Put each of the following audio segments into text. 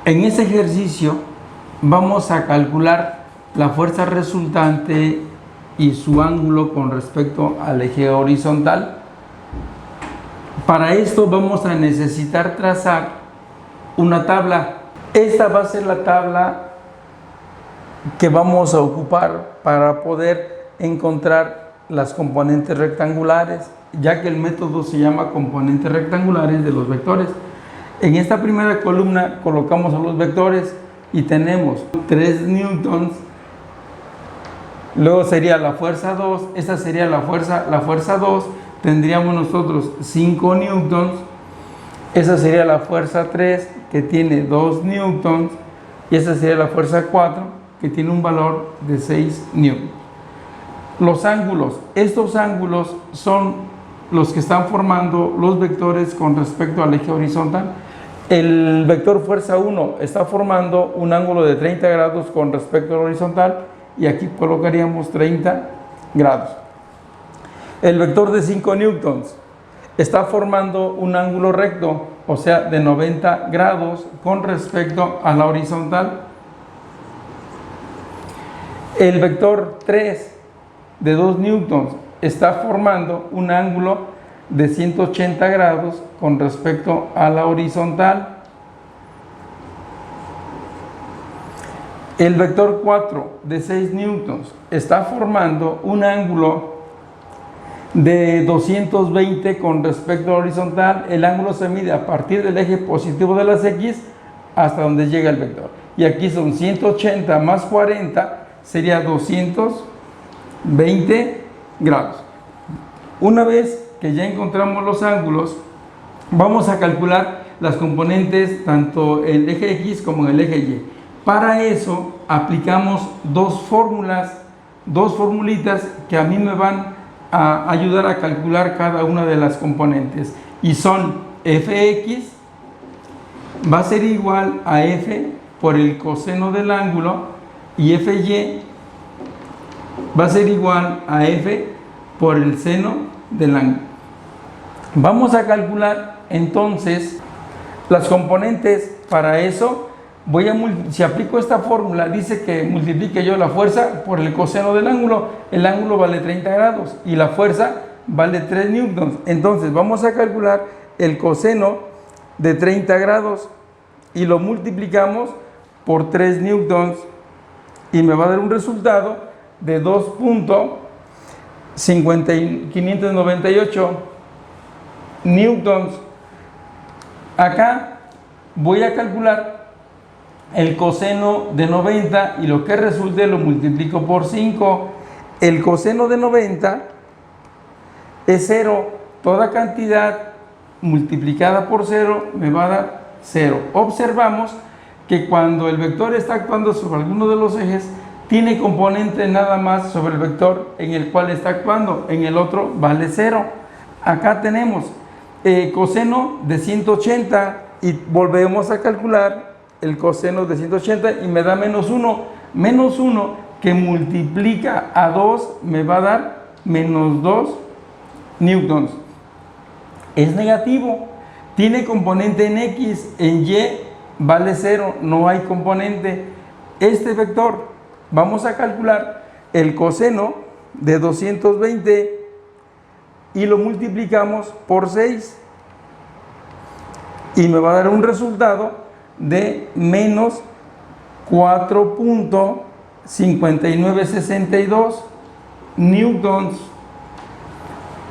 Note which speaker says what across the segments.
Speaker 1: En este ejercicio vamos a calcular la fuerza resultante y su ángulo con respecto al eje horizontal. Para esto vamos a necesitar trazar una tabla. Esta va a ser la tabla que vamos a ocupar para poder encontrar las componentes rectangulares, ya que el método se llama componentes rectangulares de los vectores. En esta primera columna colocamos a los vectores y tenemos 3 newtons, luego sería la fuerza 2, esta sería la fuerza 2, tendríamos nosotros 5 newtons, esa sería la fuerza 3 que tiene 2 newtons y esa sería la fuerza 4 que tiene un valor de 6 newtons. Los ángulos, estos ángulos son los que están formando los vectores con respecto al eje horizontal. El vector fuerza 1 está formando un ángulo de 30 grados con respecto al horizontal y aquí colocaríamos 30 grados. El vector de 5 newtons está formando un ángulo recto, o sea, de 90 grados con respecto a la horizontal. El vector 3 de 2 newtons está formando un ángulo de 180 grados con respecto a la horizontal. El vector 4 de 6 newtons está formando un ángulo de 220 con respecto a la horizontal. El ángulo se mide a partir del eje positivo de las X hasta donde llega el vector. Y aquí son 180 más 40, sería 220 grados. Una vez que ya encontramos los ángulos, vamos a calcular las componentes tanto en el eje X como en el eje Y. Para eso aplicamos dos formulitas que a mí me van a ayudar a calcular cada una de las componentes, y son fx va a ser igual a f por el coseno del ángulo y fy va a ser igual a f por el seno del ángulo. Vamos a calcular entonces las componentes. Para eso si aplico esta fórmula, dice que multiplique yo la fuerza por el coseno del ángulo. El ángulo vale 30 grados y la fuerza vale 3 newtons. Entonces vamos a calcular el coseno de 30 grados y lo multiplicamos por 3 newtons y me va a dar un resultado de 2.598 newtons. Acá voy a calcular el coseno de 90 y lo que resulte lo multiplico por 5. El coseno de 90 es 0. Toda cantidad multiplicada por 0 me va a dar 0. Observamos que cuando el vector está actuando sobre alguno de los ejes, tiene componente nada más sobre el vector en el cual está actuando, en el otro vale 0. Acá tenemos coseno de 180 y volvemos a calcular el coseno de 180 y me da menos 1. Menos 1 que multiplica a 2 me va a dar menos 2 newtons. Es negativo, tiene componente en X, en Y vale 0, no hay componente. Este vector, vamos a calcular el coseno de 220 y lo multiplicamos por 6 y me va a dar un resultado de menos 4.5962 newtons.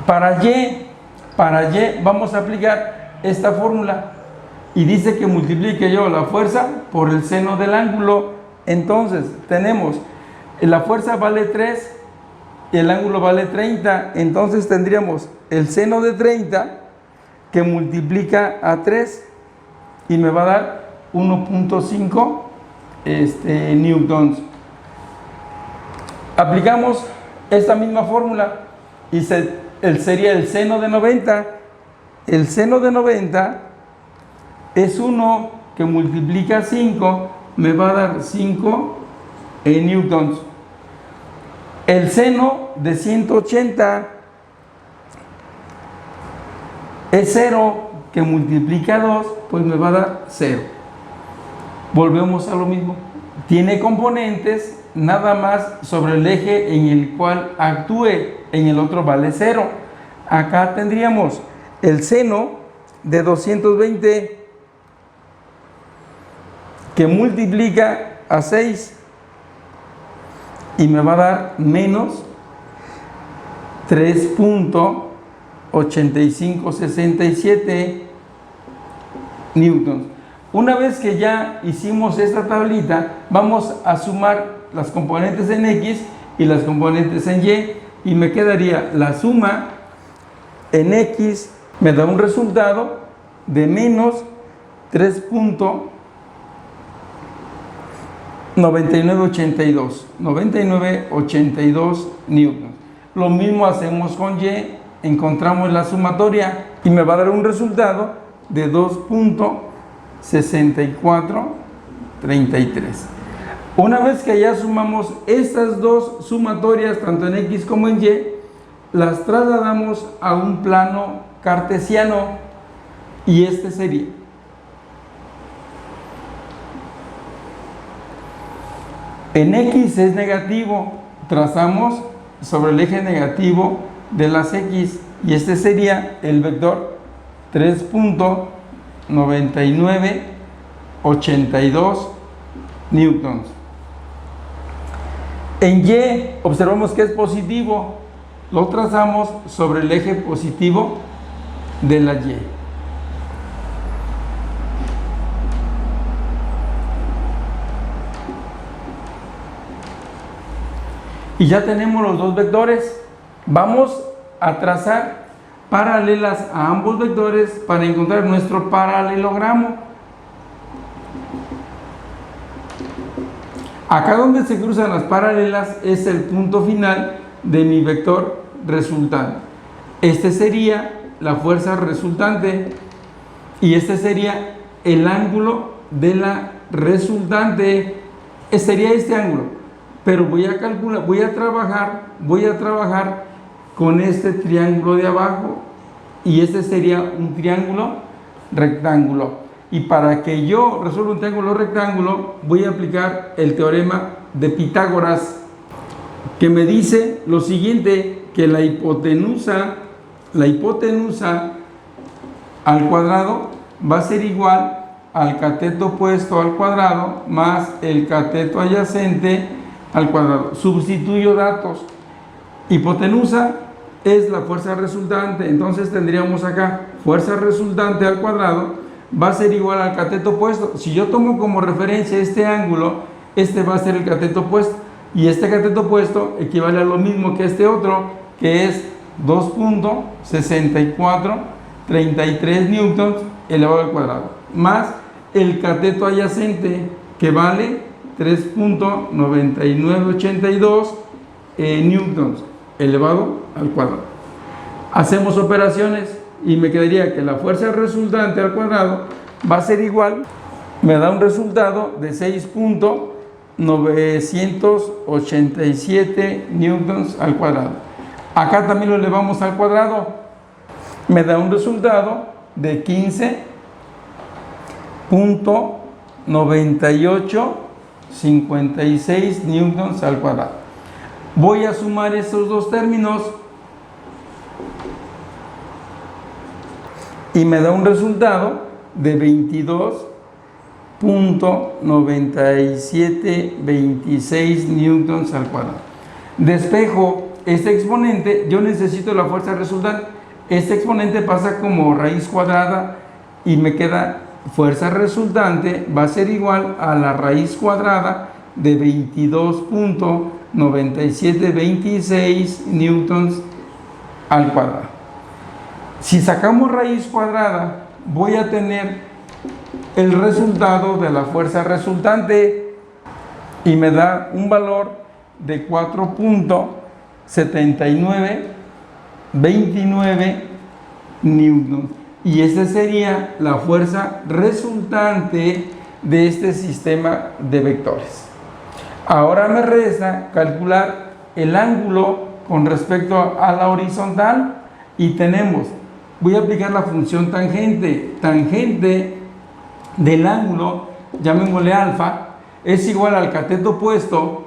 Speaker 1: Para Y vamos a aplicar esta fórmula y dice que multiplique yo la fuerza por el seno del ángulo. Entonces tenemos la fuerza vale 3 y el ángulo vale 30, entonces tendríamos el seno de 30 que multiplica a 3 y me va a dar 1.5 newtons. Aplicamos esta misma fórmula y sería el seno de 90. El seno de 90 es 1 que multiplica 5, me va a dar 5 newtons. El seno de 180 es 0 que multiplica 2, pues me va a dar 0. Volvemos a lo mismo. Tiene componentes nada más sobre el eje en el cual actúe, en el otro vale 0. Acá tendríamos el seno de 220 que multiplica a 6 y me va a dar menos 3.8567 newtons. Una vez que ya hicimos esta tablita, vamos a sumar las componentes en X y las componentes en Y, y me quedaría la suma en X, me da un resultado de menos 9982 newtons. Lo mismo hacemos con Y, encontramos la sumatoria y me va a dar un resultado de 2.6433. Una vez que ya sumamos estas dos sumatorias, tanto en X como en Y, las trasladamos a un plano cartesiano, y este sería en X es negativo, trazamos sobre el eje negativo de las X, y este sería el vector 3.9982 newtons. En Y observamos que es positivo, lo trazamos sobre el eje positivo de la Y. Y ya tenemos los dos vectores. Vamos a trazar paralelas a ambos vectores para encontrar nuestro paralelogramo. Acá donde se cruzan las paralelas es el punto final de mi vector resultante. Este sería la fuerza resultante y este sería el ángulo de la resultante. Sería este ángulo, pero voy a calcular, voy a trabajar con este triángulo de abajo, y este sería un triángulo rectángulo. Y para que yo resuelva un triángulo rectángulo, voy a aplicar el teorema de Pitágoras, que me dice lo siguiente, que la hipotenusa al cuadrado va a ser igual al cateto opuesto al cuadrado más el cateto adyacente al cuadrado. Sustituyo datos. Hipotenusa es la fuerza resultante, entonces tendríamos acá fuerza resultante al cuadrado va a ser igual al cateto opuesto. Si yo tomo como referencia este ángulo, este va a ser el cateto opuesto, y este cateto opuesto equivale a lo mismo que este otro, que es 2.6433 newtons elevado al cuadrado, más el cateto adyacente, que vale 3.9982 newtons elevado al cuadrado. Hacemos operaciones y me quedaría que la fuerza resultante al cuadrado va a ser igual, me da un resultado de 6.987 newtons al cuadrado. Acá también lo elevamos al cuadrado, me da un resultado de 15.9856 newtons al cuadrado. Voy a sumar esos dos términos y me da un resultado de 22.9726 newtons al cuadrado. Despejo este exponente, yo necesito la fuerza resultante. Este exponente pasa como raíz cuadrada y me queda fuerza resultante va a ser igual a la raíz cuadrada de 22.9726 newtons al cuadrado. Si sacamos raíz cuadrada, voy a tener el resultado de la fuerza resultante y me da un valor de 4.7929 newtons. Y esta sería la fuerza resultante de este sistema de vectores. Ahora me resta calcular el ángulo con respecto a la horizontal, y tenemos, voy a aplicar la función tangente del ángulo llamémosle alfa, es igual al cateto opuesto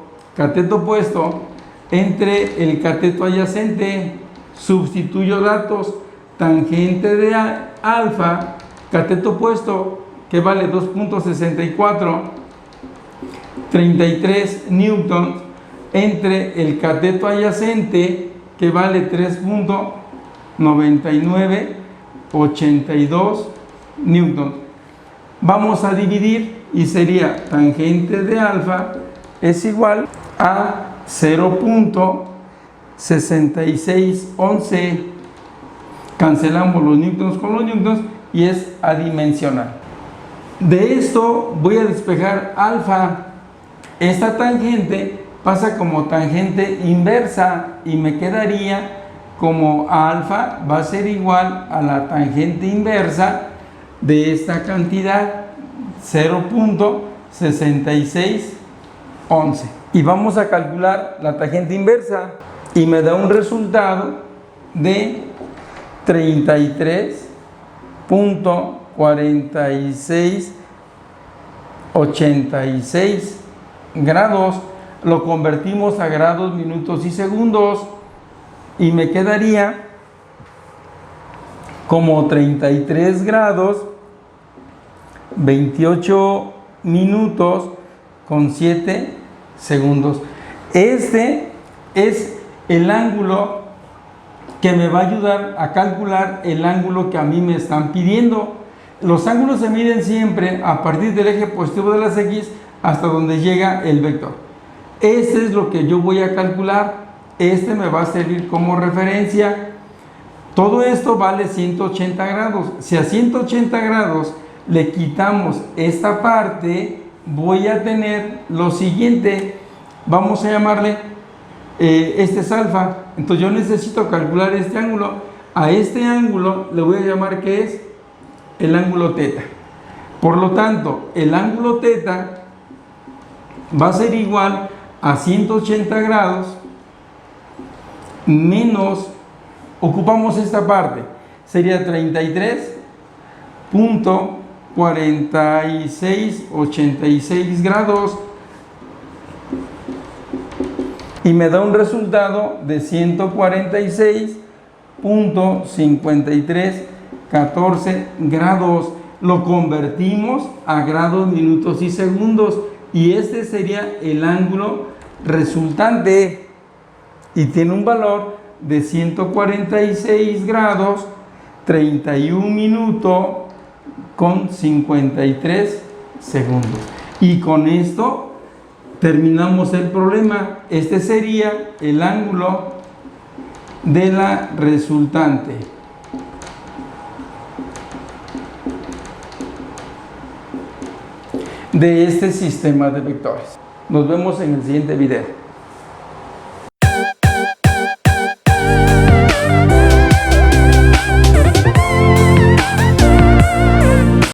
Speaker 1: entre el cateto adyacente. Sustituyo datos, tangente de alfa, cateto opuesto, que vale 2.64, 33 newtons, entre el cateto adyacente, que vale 3.99, 82 newtons. Vamos a dividir y sería tangente de alfa es igual a 0.6611. Cancelamos los newtons con los newtons y es adimensional. De esto voy a despejar alfa. Esta tangente pasa como tangente inversa y me quedaría como alfa va a ser igual a la tangente inversa de esta cantidad, 0.6611. Y vamos a calcular la tangente inversa y me da un resultado de 33.4686 grados. Lo convertimos a grados, minutos y segundos y me quedaría como 33 grados 28 minutos con 7 segundos. Este es el ángulo que me va a ayudar a calcular el ángulo que a mí me están pidiendo. Los ángulos se miden siempre a partir del eje positivo de las X hasta donde llega el vector. Este es lo que yo voy a calcular. Este me va a servir como referencia. Todo esto vale 180 grados. Si a 180 grados le quitamos esta parte, voy a tener lo siguiente. Vamos a llamarle, este es alfa. Entonces yo necesito calcular este ángulo. A este ángulo le voy a llamar que es el ángulo teta. Por lo tanto, el ángulo teta va a ser igual a 180 grados menos, ocupamos esta parte, sería 33.4686 grados y me da un resultado de 146.5314 grados. Lo convertimos a grados, minutos y segundos y este sería el ángulo resultante y tiene un valor de 146 grados 31 minutos con 53 segundos. Y con esto terminamos el problema. Este sería el ángulo de la resultante. De este sistema de vectores. Nos vemos en el siguiente video.